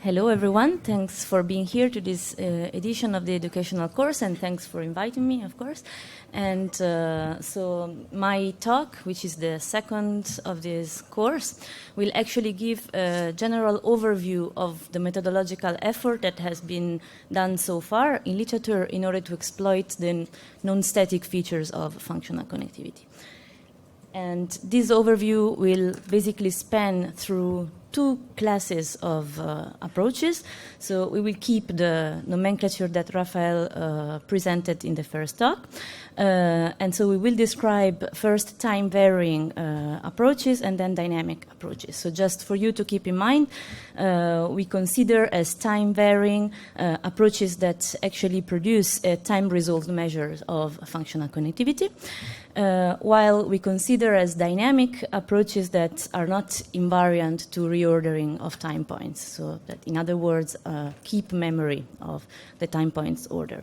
Hello everyone, thanks for being here to this edition of the educational course, and thanks for inviting me, of course. And so my talk, which is the second of this course, will actually give a general overview of the methodological effort that has been done so far in literature in order to exploit the non-static features of functional connectivity. And this overview will basically span through two classes of approaches. So we will keep the nomenclature that Raphael presented in the first talk. And so we will describe first time-varying approaches and then dynamic approaches. So just for you to keep in mind, we consider as time-varying approaches that actually produce a time-resolved measure of functional connectivity, while we consider as dynamic approaches that are not invariant to reordering of time points. So that, in other words, keep memory of the time points order.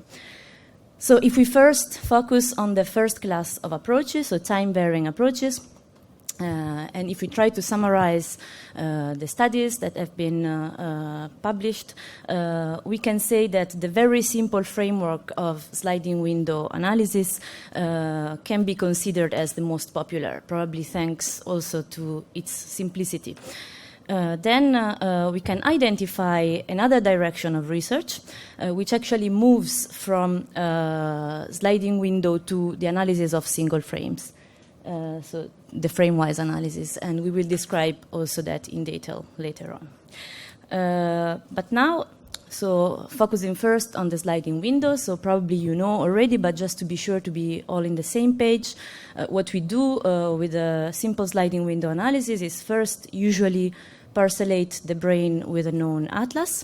So if we first focus on the first class of approaches, so time-varying approaches, and if we try to summarize the studies that have been published, we can say that the very simple framework of sliding window analysis can be considered as the most popular, probably thanks also to its simplicity. Then we can identify another direction of research, which actually moves from sliding window to the analysis of single frames. So the frame-wise analysis, and we will describe also that in detail later on. But now, so focusing first on the sliding window, so probably you know already, but just to be sure to be all in the same page, what we do with a simple sliding window analysis is first usually parcellate the brain with a known atlas,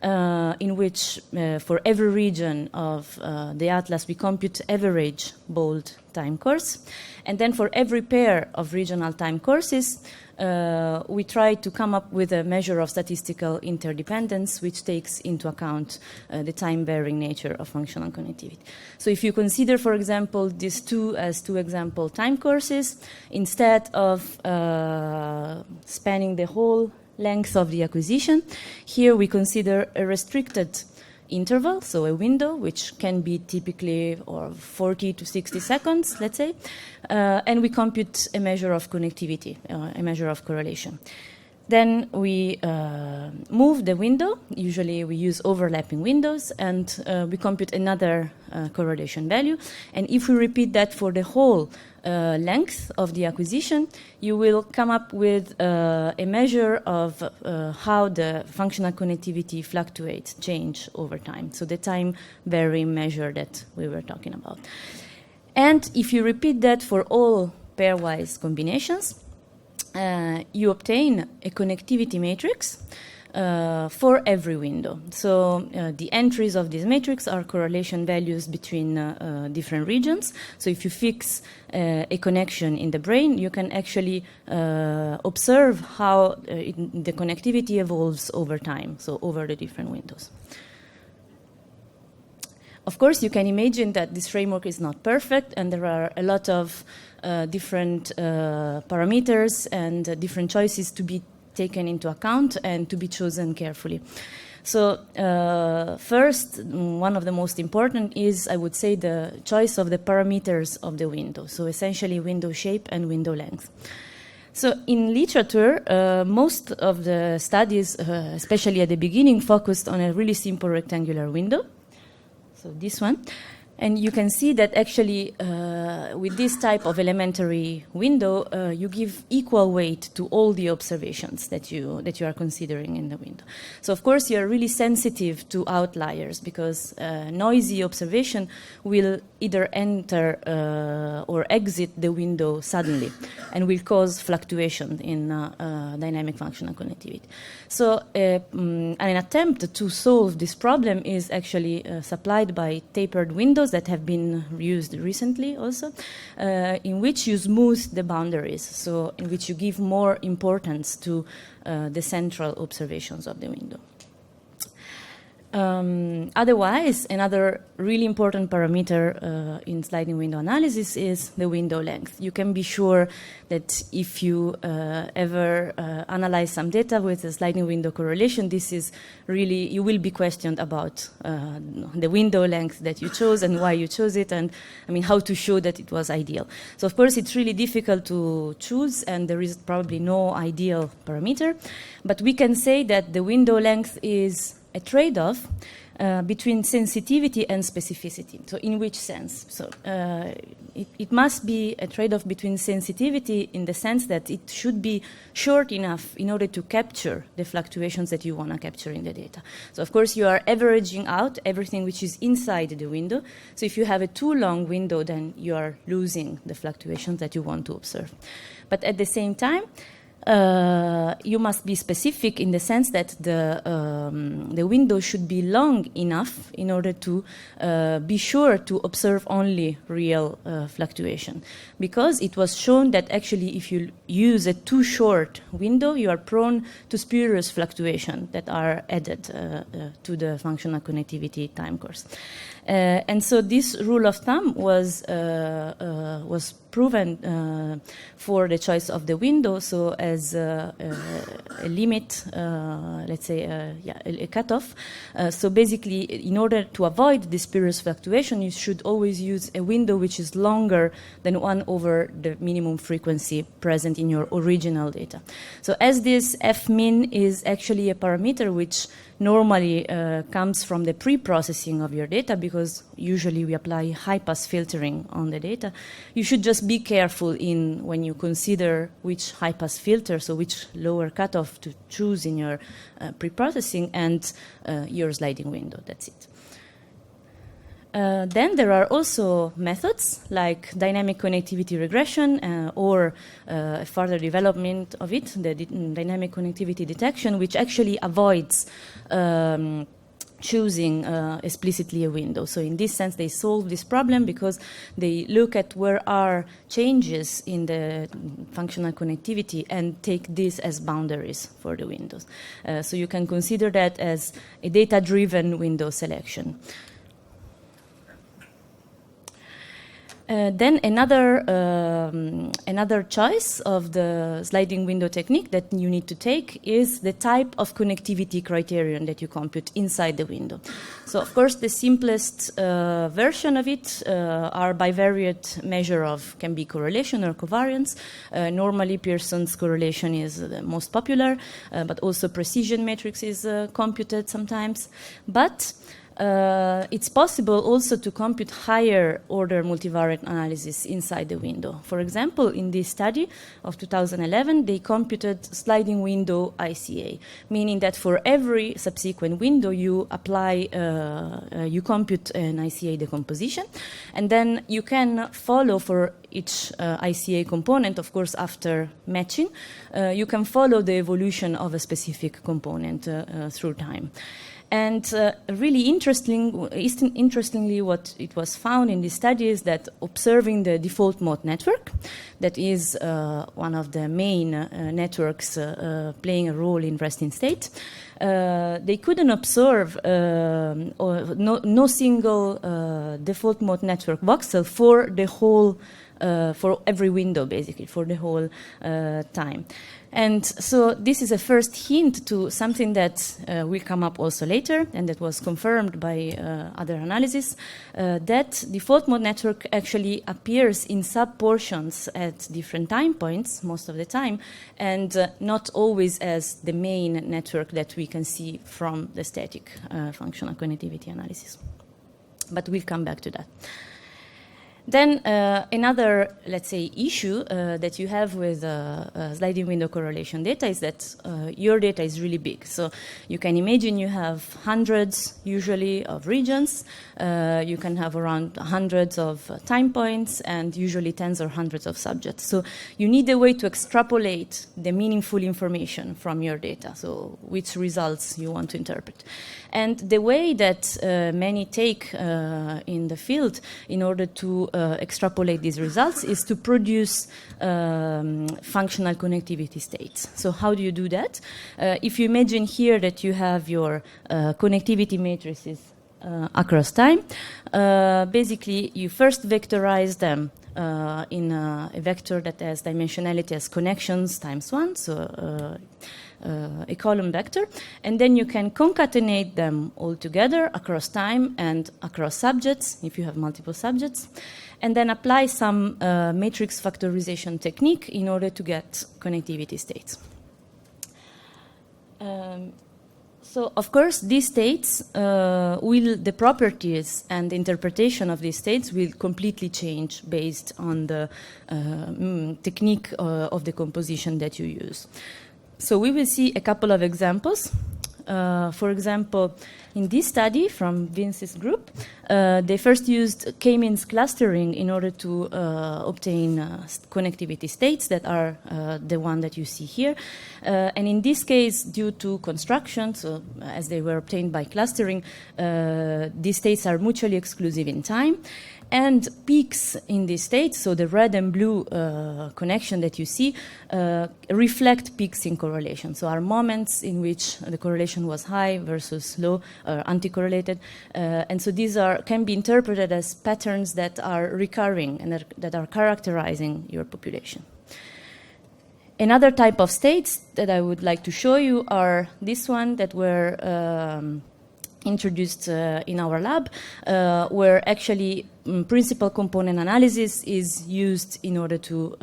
in which for every region of the atlas we compute average bold time course. And then for every pair of regional time courses, we try to come up with a measure of statistical interdependence which takes into account the time-varying nature of functional connectivity. So if you consider, for example, these two as two example time courses, instead of spanning the whole length of the acquisition, here we consider a restricted interval, so a window, which can be typically 40 to 60 seconds, let's say, and we compute a measure of connectivity, a measure of correlation. Then we move the window. Usually we use overlapping windows, and we compute another correlation value. And if we repeat that for the whole length of the acquisition, you will come up with a measure of how the functional connectivity fluctuates, change over time. So the time-varying measure that we were talking about. And if you repeat that for all pairwise combinations, you obtain a connectivity matrix for every window. So the entries of this matrix are correlation values between different regions. So if you fix a connection in the brain, you can actually observe how the connectivity evolves over time, so over the different windows. Of course, you can imagine that this framework is not perfect, and there are a lot of different parameters and different choices to be taken into account and to be chosen carefully. So first, one of the most important is, I would say, the choice of the parameters of the window. So essentially window shape and window length. So in literature, most of the studies, especially at the beginning, focused on a really simple rectangular window. So this one. And you can see that actually with this type of elementary window, you give equal weight to all the observations that you are considering in the window. So of course you are really sensitive to outliers, because noisy observation will either enter or exit the window suddenly and will cause fluctuation in dynamic functional connectivity. So an attempt to solve this problem is actually supplied by tapered windows that have been used recently also, in which you smooth the boundaries, so in which you give more importance to the central observations of the window. Otherwise, another really important parameter in sliding window analysis is the window length. You can be sure that if you ever analyze some data with a sliding window correlation, this is really, you will be questioned about the window length that you chose and why you chose it, and I mean how to show that it was ideal. So of course it's really difficult to choose, and there is probably no ideal parameter, but we can say that the window length is a trade-off between sensitivity and specificity. So in which sense? So it must be a trade-off between sensitivity in the sense that it should be short enough in order to capture the fluctuations that you want to capture in the data. So of course you are averaging out everything which is inside the window. So if you have a too long window, then you are losing the fluctuations that you want to observe. But at the same time, you must be specific in the sense that the window should be long enough in order to be sure to observe only real fluctuation. Because it was shown that actually if you use a too short window, you are prone to spurious fluctuation that are added to the functional connectivity time course. And so this rule of thumb was proven for the choice of the window, so as a limit, let's say, a cutoff. So basically, in order to avoid this spurious fluctuation, you should always use a window which is longer than 1 over the minimum frequency present in your original data. So as this f-min is actually a parameter which normally comes from the pre-processing of your data, because usually we apply high-pass filtering on the data, you should just be careful in when you consider which high-pass filter, so which lower cutoff to choose in your pre-processing and your sliding window. That's it. Then there are also methods like dynamic connectivity regression or further development of it, the dynamic connectivity detection, which actually avoids choosing explicitly a window. So in this sense, they solve this problem because they look at where are changes in the functional connectivity and take this as boundaries for the windows. So you can consider that as a data-driven window selection. Then another choice of the sliding window technique that you need to take is the type of connectivity criterion that you compute inside the window. So of course the simplest version of it are bivariate measure of, can be correlation or covariance. Normally Pearson's correlation is the most popular, but also precision matrix is computed sometimes. But it's possible also to compute higher order multivariate analysis inside the window. For example, in this study of 2011, they computed sliding window ICA, meaning that for every subsequent window you apply, you compute an ICA decomposition, and then you can follow for each ICA component, of course, after matching, you can follow the evolution of a specific component through time. And really interestingly, what it was found in this study is that observing the default mode network, that is one of the main networks playing a role in resting state, they couldn't observe no single default mode network voxel for the whole, for every window, basically, for the whole time. And so this is a first hint to something that will come up also later, and that was confirmed by other analysis, that default mode network actually appears in sub-portions at different time points most of the time, and not always as the main network that we can see from the static functional connectivity analysis. But we'll come back to that. Then another, let's say, issue that you have with sliding window correlation data is that your data is really big. So you can imagine you have hundreds, usually, of regions. You can have around hundreds of time points and usually tens or hundreds of subjects. So you need a way to extrapolate the meaningful information from your data, so which results you want to interpret. And the way that many take in the field in order to extrapolate these results is to produce functional connectivity states. So how do you do that? If you imagine here that you have your connectivity matrices across time, basically you first vectorize them in a vector that has dimensionality as connections times 1, so a column vector, and then you can concatenate them all together across time and across subjects, if you have multiple subjects, and then apply some matrix factorization technique in order to get connectivity states. So, of course, these states the properties and the interpretation of these states will completely change based on the technique of the composition that you use. So we will see a couple of examples. For example, in this study from Vince's group, they first used k-means clustering in order to obtain connectivity states that are the one that you see here. And in this case, due to construction, so as they were obtained by clustering, these states are mutually exclusive in time. And peaks in these states, so the red and blue connection that you see, reflect peaks in correlation. So are moments in which the correlation was high versus low, or anti-correlated. And so these can be interpreted as patterns that are recurring and that are characterizing your population. Another type of states that I would like to show you are this one that were introduced in our lab, where actually principal component analysis is used in order to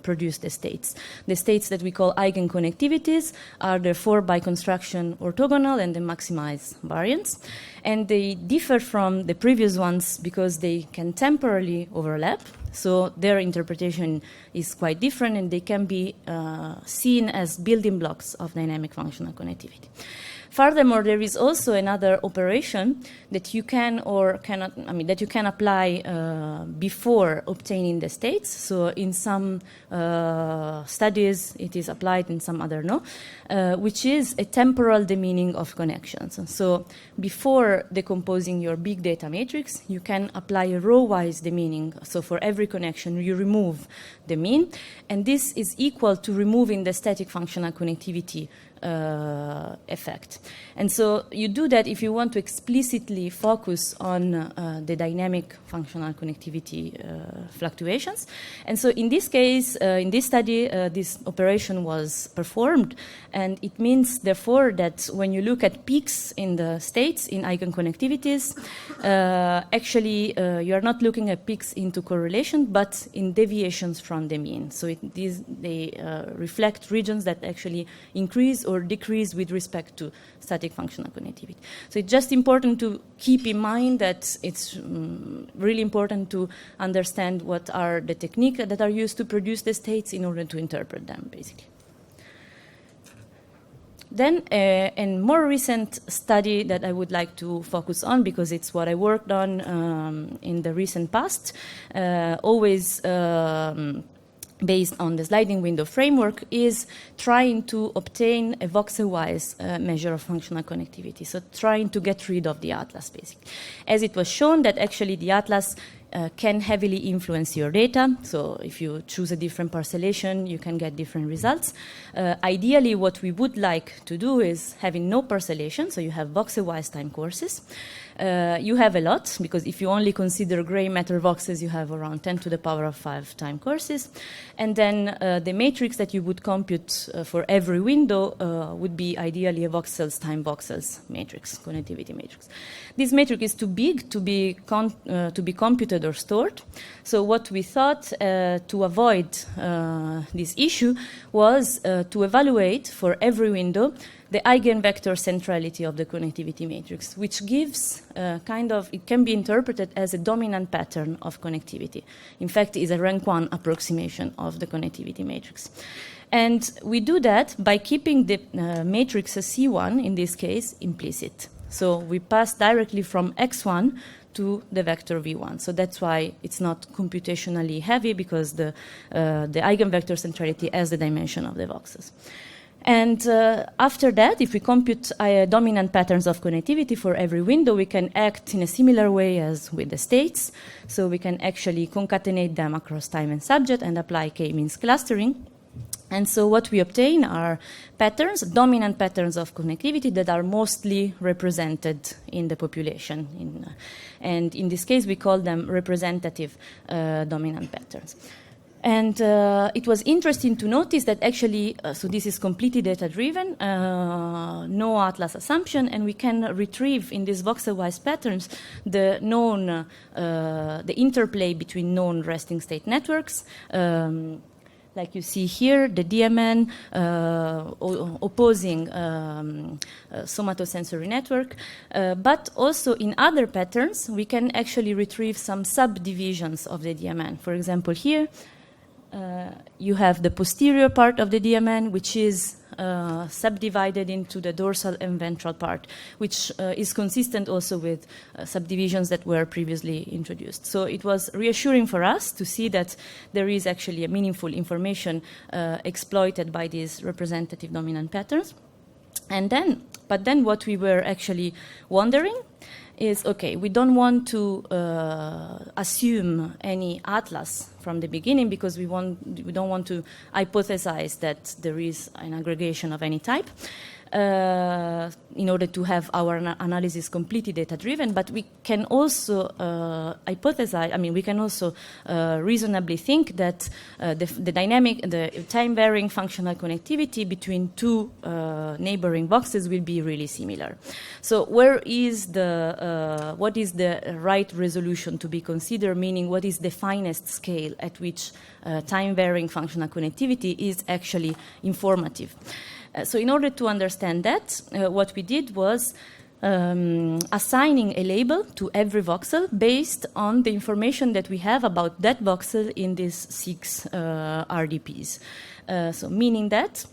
produce the states. The states that we call eigenconnectivities are therefore by construction orthogonal and they maximize variance. And they differ from the previous ones because they can temporally overlap. So their interpretation is quite different and they can be seen as building blocks of dynamic functional connectivity. Furthermore, there is also another operation that you can or cannot, that you can apply before obtaining the states. So in some studies it is applied, in some other no, which is a temporal demeaning of connections. So before decomposing your big data matrix, you can apply a row-wise demeaning. So for every connection, you remove the mean, and this is equal to removing the static functional connectivity effect. And so you do that if you want to explicitly focus on the dynamic functional connectivity fluctuations. And so in this case, in this study, this operation was performed, and it means therefore that when you look at peaks in the states in eigenconnectivities, actually you are not looking at peaks into correlation, but in deviations from the mean. So they reflect regions that actually increase or decrease with respect to static functional connectivity. So it's just important to keep in mind that it's really important to understand what are the techniques that are used to produce the states in order to interpret them, basically. Then a more recent study that I would like to focus on, because it's what I worked on in the recent past, always based on the sliding window framework, is trying to obtain a voxel-wise measure of functional connectivity. So trying to get rid of the atlas, basically. As it was shown that actually the atlas can heavily influence your data. So if you choose a different parcellation, you can get different results. Ideally, what we would like to do is having no parcellation, so you have voxel-wise time courses. You have a lot, because if you only consider gray matter voxels, you have around 10 to the power of 5 time courses. And then the matrix that you would compute for every window would be ideally a voxels time voxels matrix, connectivity matrix. This matrix is too big to be computed or stored. So what we thought to avoid this issue was to evaluate for every window the eigenvector centrality of the connectivity matrix, which gives it can be interpreted as a dominant pattern of connectivity. In fact, it's a rank 1 approximation of the connectivity matrix. And we do that by keeping the matrix C1, in this case, implicit. So we pass directly from X1 to the vector V1. So that's why it's not computationally heavy, because the eigenvector centrality has the dimension of the voxels. And after that, if we compute dominant patterns of connectivity for every window, we can act in a similar way as with the states. So we can actually concatenate them across time and subject and apply k-means clustering. And so what we obtain are patterns, dominant patterns of connectivity that are mostly represented in the population. And in this case, we call them representative dominant patterns. And it was interesting to notice that actually, so this is completely data-driven, no atlas assumption, and we can retrieve in these voxel-wise patterns the known, the interplay between known resting state networks. Like you see here, the DMN opposing somatosensory network. But also in other patterns, we can actually retrieve some subdivisions of the DMN. For example, here, you have the posterior part of the DMN, which is subdivided into the dorsal and ventral part, which is consistent also with subdivisions that were previously introduced. So it was reassuring for us to see that there is actually a meaningful information exploited by these representative dominant patterns. But then what we were actually wondering is, okay, we don't want to assume any atlas from the beginning because we don't want to hypothesize that there is an aggregation of any type in order to have our analysis completely data-driven, but we can also hypothesize, we can also reasonably think that the time-varying functional connectivity between two neighboring boxes will be really similar. So what is the right resolution to be considered, meaning what is the finest scale at which time-varying functional connectivity is actually informative? So in order to understand that, what we did was assigning a label to every voxel based on the information that we have about that voxel in these 6 RDPs. So meaning that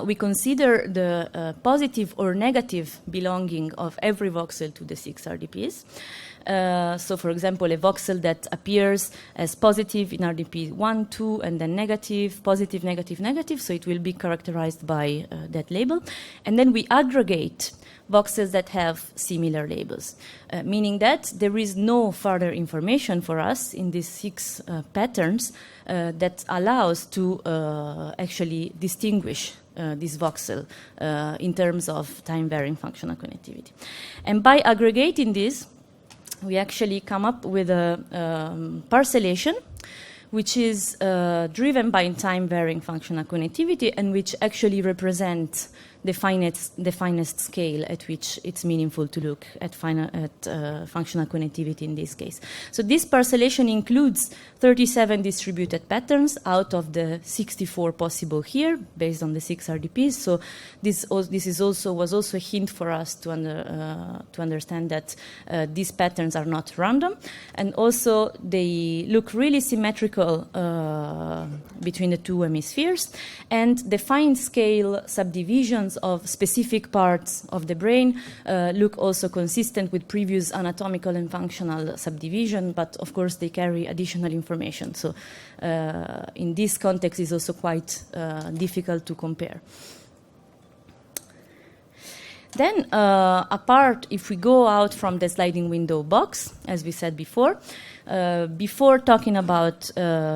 we consider the positive or negative belonging of every voxel to the 6 RDPs. So, for example, a voxel that appears as positive in RDP 1, 2, and then negative, positive, negative, negative, so it will be characterized by that label. And then we aggregate voxels that have similar labels, meaning that there is no further information for us in these 6 patterns that allows to actually distinguish this voxel in terms of time-varying functional connectivity. And by aggregating this, we actually come up with a parcellation which is driven by time-varying functional connectivity and which actually represents the finest scale at which it's meaningful to look at functional connectivity in this case. So this parcellation includes 37 distributed patterns out of the 64 possible here, based on the 6 RDPs. So this was also a hint for us to understand that these patterns are not random, and also they look really symmetrical between the 2 hemispheres, and the fine scale subdivisions of specific parts of the brain look also consistent with previous anatomical and functional subdivision, but of course they carry additional information. So in this context it's also quite difficult to compare. Then, apart, if we go out from the sliding window box, as we said before talking about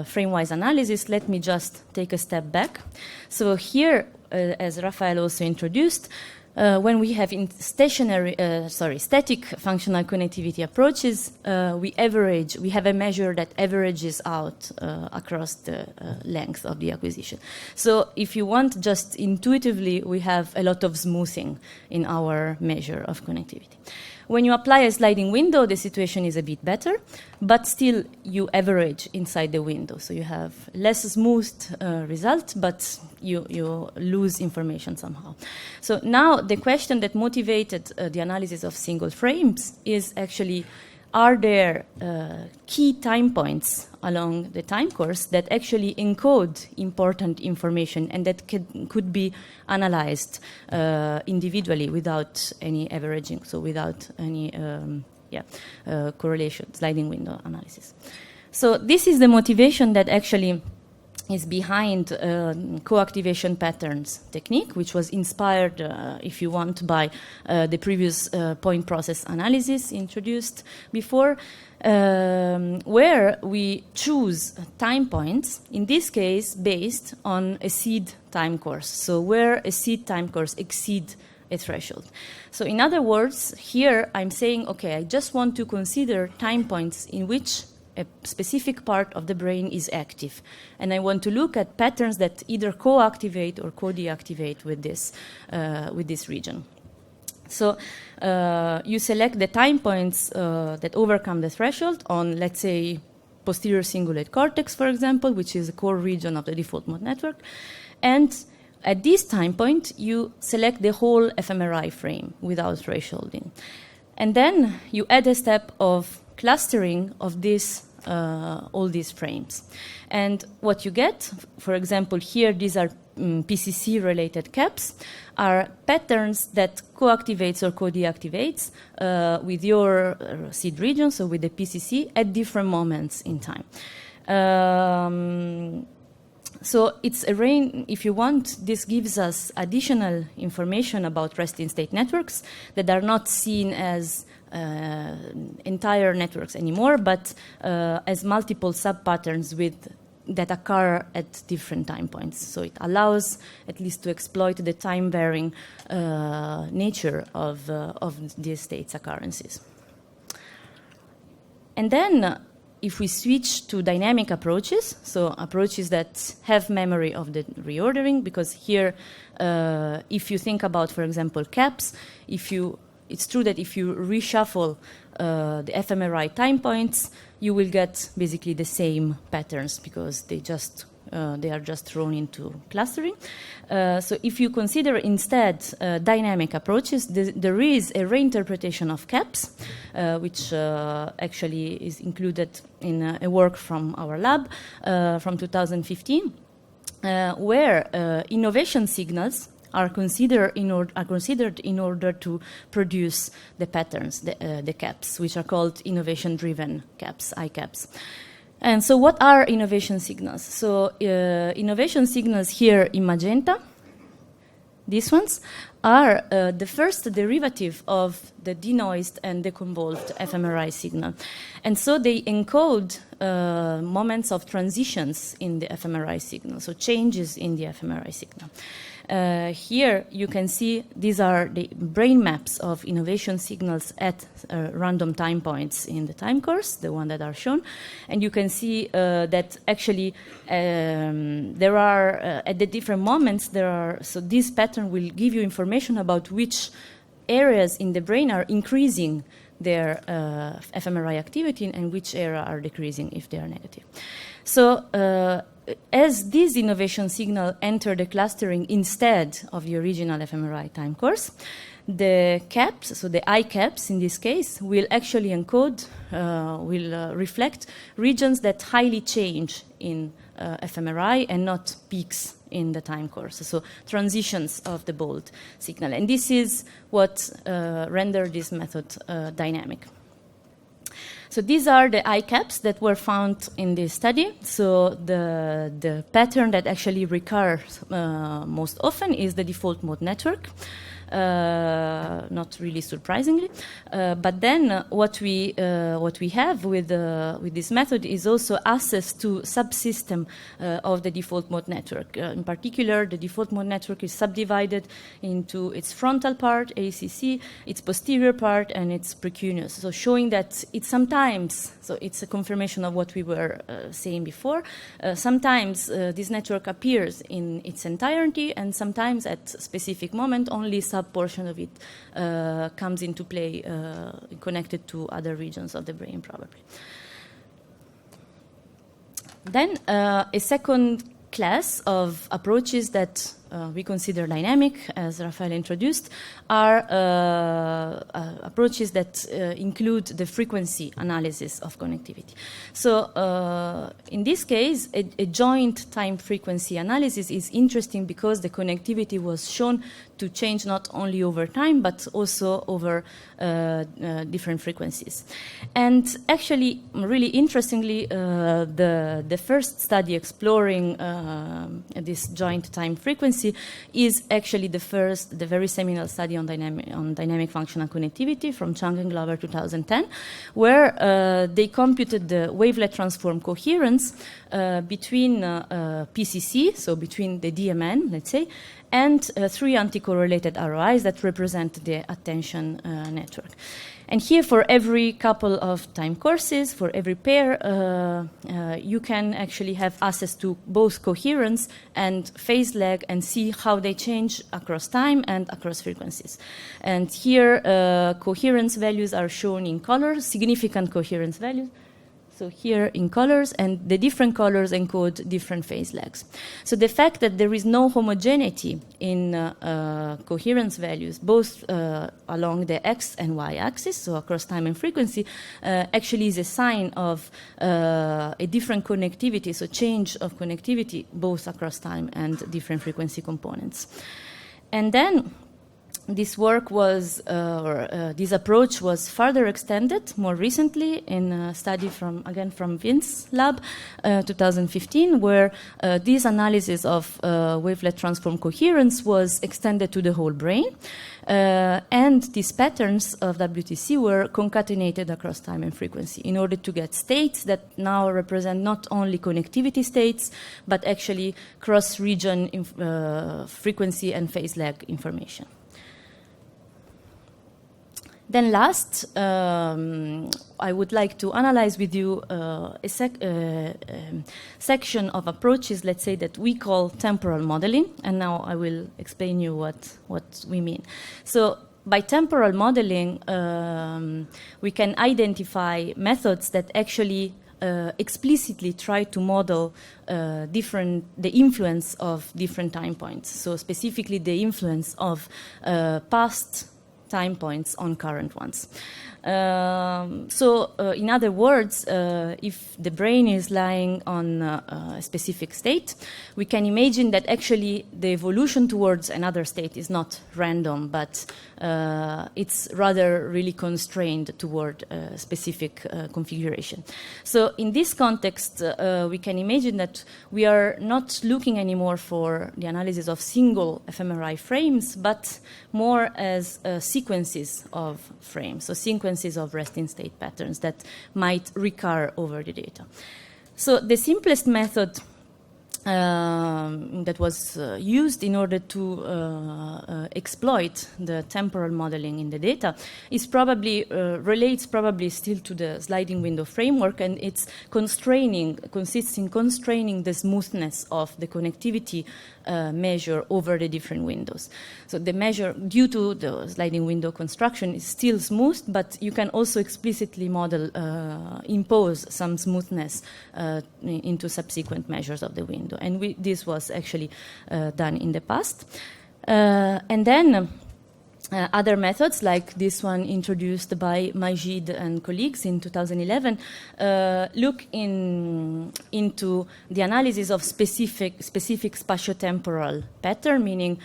frame-wise analysis, let me just take a step back. So here, as Raphael also introduced, when we have static functional connectivity approaches, we have a measure that averages out across the length of the acquisition. So if you want, just intuitively, we have a lot of smoothing in our measure of connectivity. When you apply a sliding window, the situation is a bit better, but still you average inside the window. So you have less smooth result, but you lose information somehow. So now the question that motivated the analysis of single frames is actually, are there key time points along the time course that actually encode important information and that could be analyzed individually without any averaging, so without any correlation, sliding window analysis. So this is the motivation that actually is behind co-activation patterns technique, which was inspired, if you want, by the previous point process analysis introduced before, where we choose time points, in this case based on a seed time course, so where a seed time course exceeds a threshold. So in other words, here I'm saying, okay, I just want to consider time points in which a specific part of the brain is active. And I want to look at patterns that either co-activate or co-deactivate with this region. So you select the time points that overcome the threshold on, let's say, posterior cingulate cortex, for example, which is a core region of the default mode network. And at this time point, you select the whole fMRI frame without thresholding. And then you add a step of clustering of this, all these frames. And what you get, for example, here, these are PCC-related caps, are patterns that co-activates or co-deactivates with your seed region, so with the PCC, at different moments in time. So it's a range, if you want, this gives us additional information about resting state networks that are not seen as entire networks anymore, but as multiple sub-patterns that occur at different time points. So it allows at least to exploit the time-varying nature of these states occurrences. And then if we switch to dynamic approaches, so approaches that have memory of the reordering, because here, if you think about, for example, caps, it's true that if you reshuffle the fMRI time points, you will get basically the same patterns because they are just thrown into clustering. So if you consider instead dynamic approaches, there is a reinterpretation of caps, which actually is included in a work from our lab from 2015, where innovation signals are considered in order to produce the patterns, the caps, which are called innovation-driven caps, ICAPs. And so what are innovation signals? So innovation signals here in magenta, these ones, are the first derivative of the denoised and deconvolved fMRI signal. And so they encode moments of transitions in the fMRI signal, so changes in the fMRI signal. Here you can see these are the brain maps of innovation signals at random time points in the time course, the one that are shown. And you can see that actually there are, at the different moments, so this pattern will give you information about which areas in the brain are increasing their fMRI activity and which areas are decreasing if they are negative. So as this innovation signal enter the clustering instead of the original fMRI time course, the caps, so the ICAPs in this case, will actually encode, will reflect regions that highly change in fMRI and not peaks in the time course, so transitions of the bold signal. And this is what rendered this method dynamic. So these are the ICAPs that were found in this study. So the pattern that actually recurs most often is the default mode network. Not really surprisingly, but then what we have with this method is also access to subsystem of the default mode network. In particular, the default mode network is subdivided into its frontal part, ACC, its posterior part, and its precuneus. So showing that it's sometimes, so it's a confirmation of what we were saying before. Sometimes this network appears in its entirety, and sometimes at specific moment only portion of it comes into play connected to other regions of the brain, probably. Then a second class of approaches that we consider dynamic, as Raphael introduced, are approaches that include the frequency analysis of connectivity. So in this case, a joint time frequency analysis is interesting because the connectivity was shown to change not only over time, but also over different frequencies. And actually, really interestingly, the first study exploring this joint time frequency is actually the very seminal study on dynamic functional connectivity from Chang and Glover 2010, where they computed the wavelet transform coherence between PCC, so between the DMN, let's say, and three anti-correlated ROIs that represent the attention network. And here, for every couple of time courses, for every pair, you can actually have access to both coherence and phase lag and see how they change across time and across frequencies. And here, coherence values are shown in colors, significant coherence values. So here in colors, and the different colors encode different phase lags. So the fact that there is no homogeneity in coherence values, both along the x and y axis, so across time and frequency, actually is a sign of a different connectivity, so change of connectivity both across time and different frequency components. And then this work was, this approach was further extended more recently in a study from Vince's lab, 2015, where this analysis of wavelet transform coherence was extended to the whole brain. And these patterns of WTC were concatenated across time and frequency in order to get states that now represent not only connectivity states, but actually cross-region frequency and phase lag information. Then last, I would like to analyze with you a section of approaches, let's say, that we call temporal modeling. And now I will explain you what we mean. So by temporal modeling, we can identify methods that actually explicitly try to model the influence of different time points. So specifically the influence of past time points on current ones. In other words, if the brain is lying on a specific state, we can imagine that actually the evolution towards another state is not random, but it's rather really constrained toward a specific configuration. So in this context, we can imagine that we are not looking anymore for the analysis of single fMRI frames, but more as sequences of frames, so sequences of resting state patterns that might recur over the data. So the simplest method that was used in order to exploit the temporal modeling in the data is relates probably still to the sliding window framework, and it's consists in constraining the smoothness of the connectivity measure over the different windows. So the measure, due to the sliding window construction, is still smooth, but you can also explicitly model, impose some smoothness into subsequent measures of the window. And this was actually done in the past. And then other methods, like this one introduced by Majid and colleagues in 2011, look into the analysis of specific spatiotemporal pattern, meaning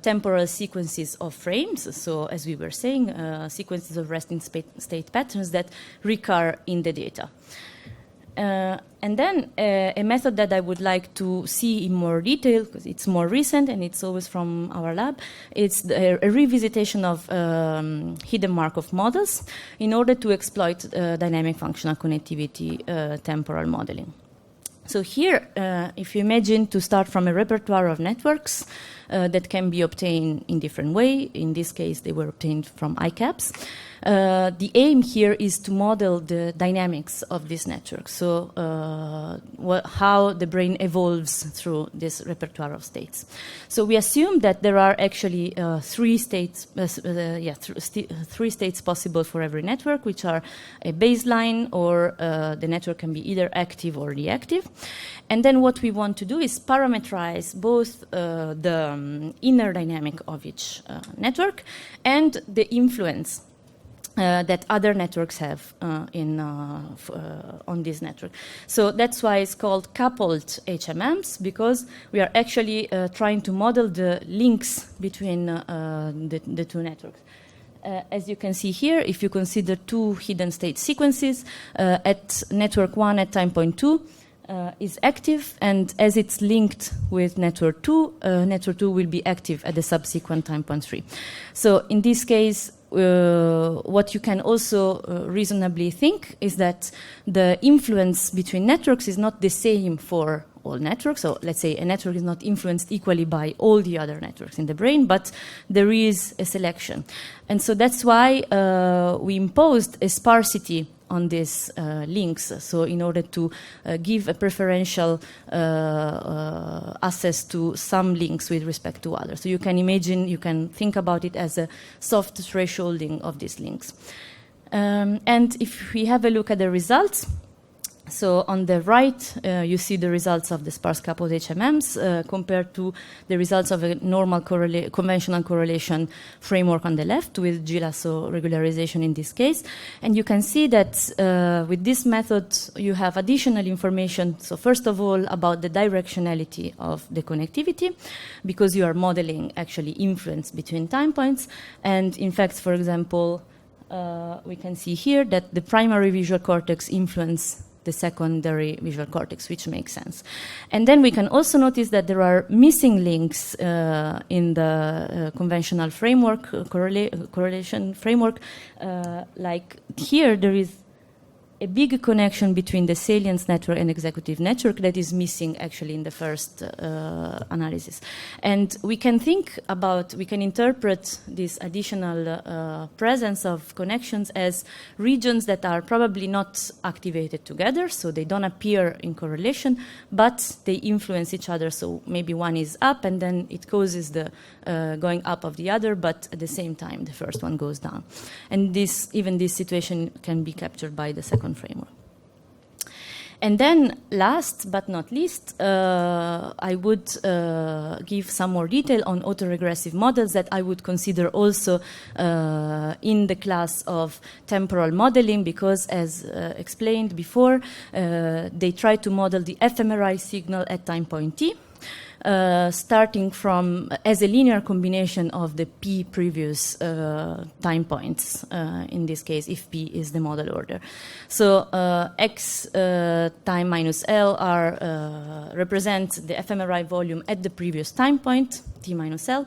temporal sequences of frames. So as we were saying, sequences of resting state patterns that recur in the data. And then a method that I would like to see in more detail, because it's more recent and it's always from our lab, it's a revisitation of hidden Markov models in order to exploit dynamic functional connectivity temporal modeling. So here, if you imagine to start from a repertoire of networks that can be obtained in different ways, in this case they were obtained from ICAPS, the aim here is to model the dynamics of this network, so how the brain evolves through this repertoire of states. So we assume that there are actually three states possible for every network, which are a baseline, or the network can be either active or reactive. And then what we want to do is parameterize both the inner dynamic of each network and the influence that other networks have on this network. So that's why it's called coupled HMMs, because we are actually trying to model the links between the two networks. As you can see here, if you consider two hidden state sequences, at network 1 at time point 2 is active, and as it's linked with network 2 will be active at the subsequent time point 3. So in this case, what you can also reasonably think is that the influence between networks is not the same for all networks. So let's say a network is not influenced equally by all the other networks in the brain, but there is a selection. And so that's why we imposed a sparsity on these links. So in order to give a preferential access to some links with respect to others. So you can imagine, you can think about it as a soft thresholding of these links. And if we have a look at the results, so on the right, you see the results of the sparse coupled HMMs compared to the results of a normal conventional correlation framework on the left with Giulia, so regularization in this case. And you can see that with this method, you have additional information. So first of all, about the directionality of the connectivity, because you are modeling actually influence between time points. And in fact, for example, we can see here that the primary visual cortex influence the secondary visual cortex, which makes sense. And then we can also notice that there are missing links in the conventional framework, correlation framework. Like here, there is a big connection between the salience network and executive network that is missing actually in the first analysis. And we can think about, we can interpret this additional presence of connections as regions that are probably not activated together, so they don't appear in correlation, but they influence each other. So maybe one is up and then it causes the going up of the other, but at the same time the first one goes down. And even this situation can be captured by the second framework. And then last but not least, I would give some more detail on autoregressive models that I would consider also in the class of temporal modeling, because as explained before, they try to model the fMRI signal at time point t. Starting from as a linear combination of the p previous time points, in this case, if p is the model order. So x time minus L represent the fMRI volume at the previous time point, t minus L.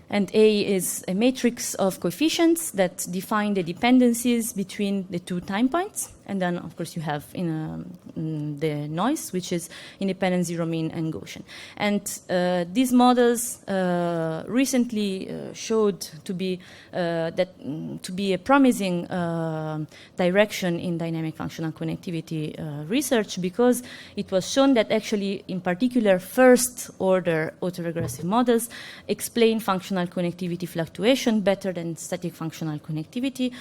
And A is a matrix of coefficients that define the dependencies between the two time points. And then, of course, you have the noise, which is independent zero mean and Gaussian. And these models recently showed to be a promising direction in dynamic functional connectivity research, because it was shown that actually, in particular, first-order autoregressive models explain functional connectivity fluctuation better than static functional connectivity,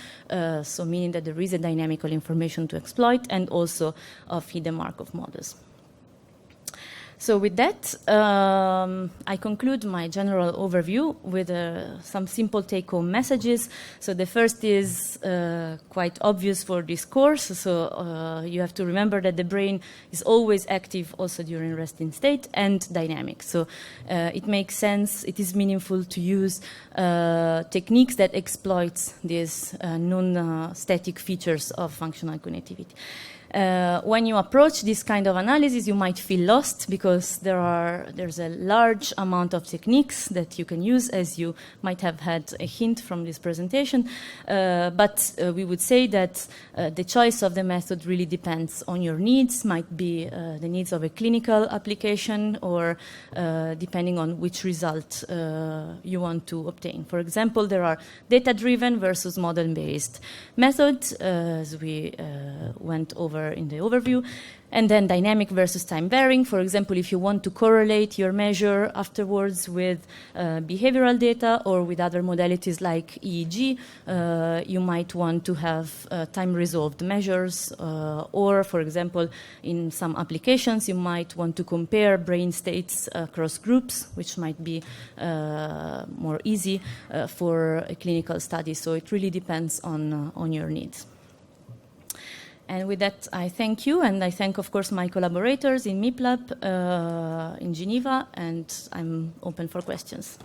so meaning that there is a dynamical information to exploit, and also of hidden Markov models. So with that, I conclude my general overview with some simple take-home messages. So the first is quite obvious for this course. So you have to remember that the brain is always active also during resting state and dynamic. So it makes sense, it is meaningful to use techniques that exploit these non-static features of functional connectivity. When you approach this kind of analysis, you might feel lost, because there's a large amount of techniques that you can use, as you might have had a hint from this presentation. But we would say that the choice of the method really depends on your needs, might be the needs of a clinical application, or depending on which result you want to obtain. For example, there are data-driven versus model-based methods, as we went over cover in the overview. And then dynamic versus time varying. For example, if you want to correlate your measure afterwards with behavioral data or with other modalities like EEG, you might want to have time resolved measures, or for example, in some applications, you might want to compare brain states across groups, which might be more easy for a clinical study. So it really depends on your needs. And with that, I thank you, and I thank, of course, my collaborators in MIPLAB in Geneva, and I'm open for questions.